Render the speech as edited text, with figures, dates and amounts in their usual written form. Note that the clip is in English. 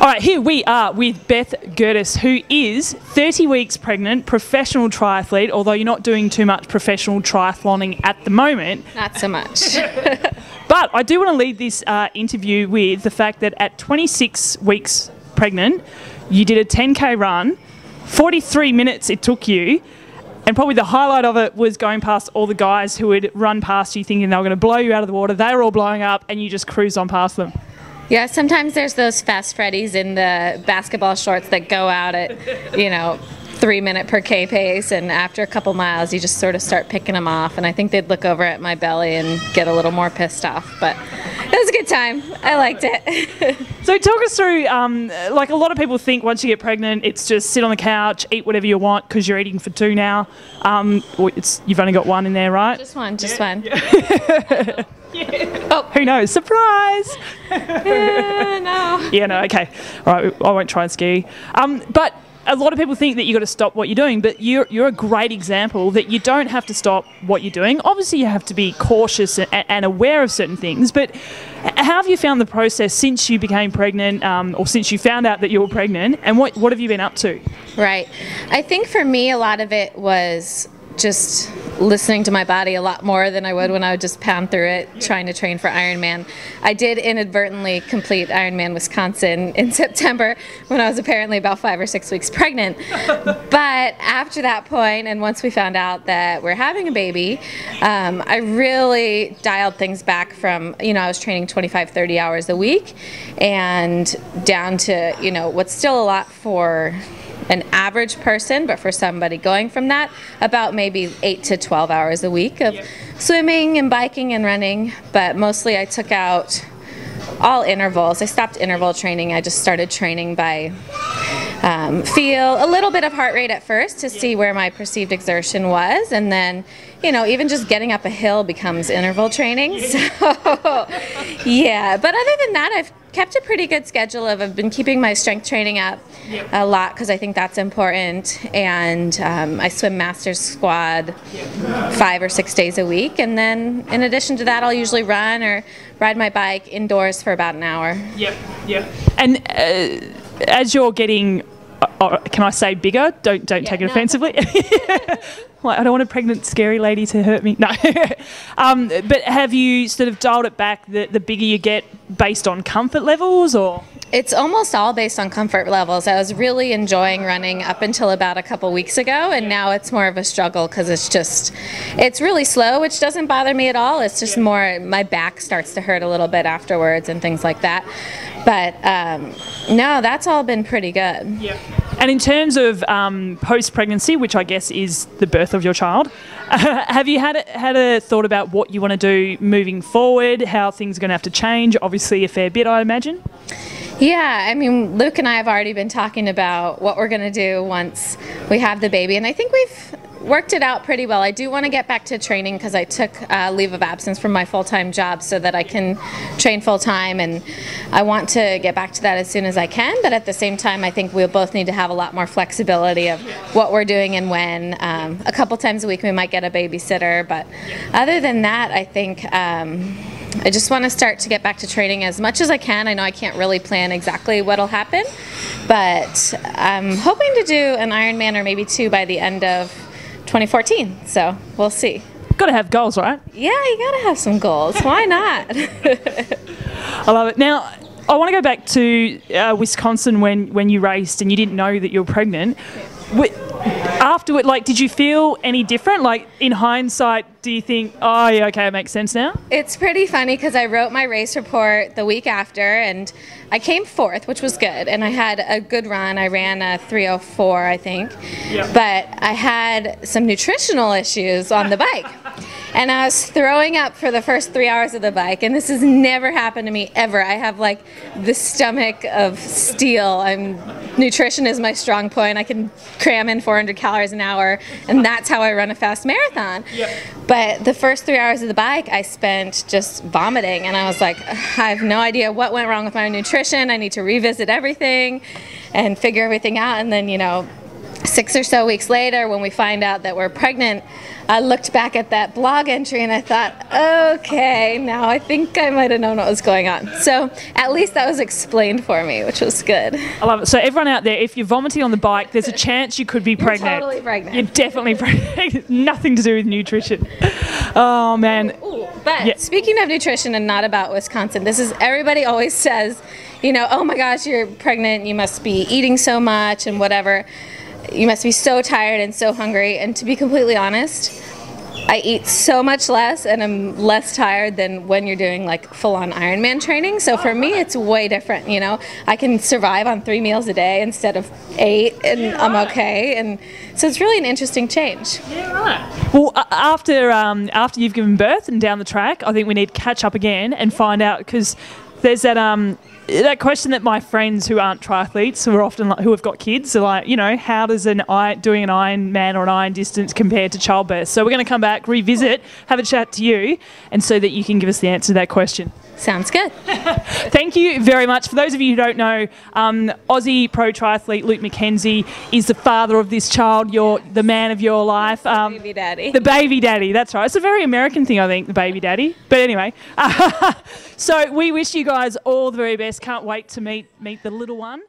All right, here we are with Beth Gerdes, who is 30 weeks pregnant, professional triathlete, although you're not doing too much professional triathloning at the moment. Not so much. But I do want to lead this interview with the fact that at 26 weeks pregnant, you did a 10K run, 43 minutes it took you, and probably the highlight of it was going past all the guys who had run past you thinking they were going to blow you out of the water. They were all blowing up and you just cruised on past them. Yeah, sometimes there's those fast Freddies in the basketball shorts that go out at, 3-minute per K pace, and after a couple miles you just sort of start picking them off, and I think they'd look over at my belly and get a little more pissed off, but it was a good time. I liked it. So talk us through, like a lot of people think once you get pregnant it's just sit on the couch, eat whatever you want because you're eating for two now. You've only got one in there, right? Just one. Yeah. Yeah. Oh, who knows? Surprise! No. Yeah, no, okay. All right, I won't try and scare you. But a lot of people think that you've got to stop what you're doing, but you're a great example that you don't have to stop what you're doing. Obviously, you have to be cautious and aware of certain things, but how have you found the process since you became pregnant, or since you found out that you were pregnant, and what have you been up to? Right. I think for me, a lot of it was just listening to my body a lot more than I would when I would just pound through it trying to train for Ironman. I did inadvertently complete Ironman Wisconsin in September when I was apparently about 5 or 6 weeks pregnant. But after that point, and once we found out that we're having a baby, I really dialed things back from, I was training 25, 30 hours a week and down to, what's still a lot for an average person, but for somebody going from that, about maybe 8 to 12 hours a week of swimming and biking and running. But mostly I took out all intervals. I stopped interval training. I just started training by feel a little bit of heart rate at first to see where my perceived exertion was, and then even just getting up a hill becomes interval training. So yeah, but other than that, I've kept a pretty good schedule I've been keeping my strength training up a lot because I think that's important, and I swim Masters Squad 5 or 6 days a week, and then in addition to that I'll usually run or ride my bike indoors for about an hour. And as you're getting, can I say bigger? Don't take it offensively. Like, I don't want a pregnant, scary lady to hurt me. No. But have you sort of dialed it back the bigger you get based on comfort levels, or? It's almost all based on comfort levels. I was really enjoying running up until about a couple weeks ago, and now it's more of a struggle because it's really slow, which doesn't bother me at all. It's just more, my back starts to hurt a little bit afterwards and things like that. But no, that's all been pretty good. And in terms of post-pregnancy, which I guess is the birth of your child, have you had a thought about what you want to do moving forward, how things are going to have to change? Obviously a fair bit, I imagine. Yeah, I mean, Luke and I have already been talking about what we're going to do once we have the baby, and I think we've worked it out pretty well. I do want to get back to training because I took leave of absence from my full-time job so that I can train full-time, and I want to get back to that as soon as I can, but at the same time I think we'll both need to have a lot more flexibility of what we're doing and when. A couple times a week we might get a babysitter, but other than that I think I just want to start to get back to training as much as I can. I know I can't really plan exactly what'll happen, but I'm hoping to do an Ironman or maybe 2 by the end of 2014, so we'll see. Got to have goals, right? Yeah, you got to have some goals. Why not? I love it. Now, I want to go back to Wisconsin when you raced and you didn't know that you were pregnant. Afterward, did you feel any different? Like, in hindsight, do you think, oh, yeah, okay, it makes sense now? It's pretty funny because I wrote my race report the week after, and I came 4th, which was good, and I had a good run. I ran a 3:04, I think, but I had some nutritional issues on the bike. And I was throwing up for the first 3 hours of the bike, and this has never happened to me ever. I have like the stomach of steel. Nutrition is my strong point. I can cram in 400 calories an hour, and that's how I run a fast marathon. But the first 3 hours of the bike I spent just vomiting, and I was like, I have no idea what went wrong with my nutrition. I need to revisit everything and figure everything out. And then, 6 or so weeks later, when we find out that we're pregnant, I looked back at that blog entry and I thought, okay, now I think I might have known what was going on. So at least that was explained for me, which was good. I love it. So everyone out there, if you're vomiting on the bike, there's a chance you could be pregnant. You're totally pregnant. You're definitely pregnant. Nothing to do with nutrition. Oh, man. Ooh, but speaking of nutrition and not about Wisconsin, this is, everybody always says, you know, oh my gosh, you're pregnant, you must be eating so much and whatever. You must be so tired and so hungry. And to be completely honest, I eat so much less and I'm less tired than when you're doing like full-on Ironman training. So for me, it's way different, you know. I can survive on 3 meals a day instead of 8 and I'm okay. And so it's really an interesting change. Yeah, right. Well, after you've given birth and down the track, I think we need to catch up again and find out, because there's that question that my friends who aren't triathletes, who are often who have got kids, are like, you know, how does doing an Ironman or an Iron distance compare to childbirth? So we're going to come back, revisit, have a chat to you, and so that you can give us the answer to that question. Sounds good. Thank you very much. For those of you who don't know, Aussie pro triathlete Luke McKenzie is the father of this child. You're the man of your life. The baby daddy. The baby daddy, that's right. It's a very American thing, I think, the baby daddy. But anyway, so we wish you guys all the very best. Can't wait to meet the little one.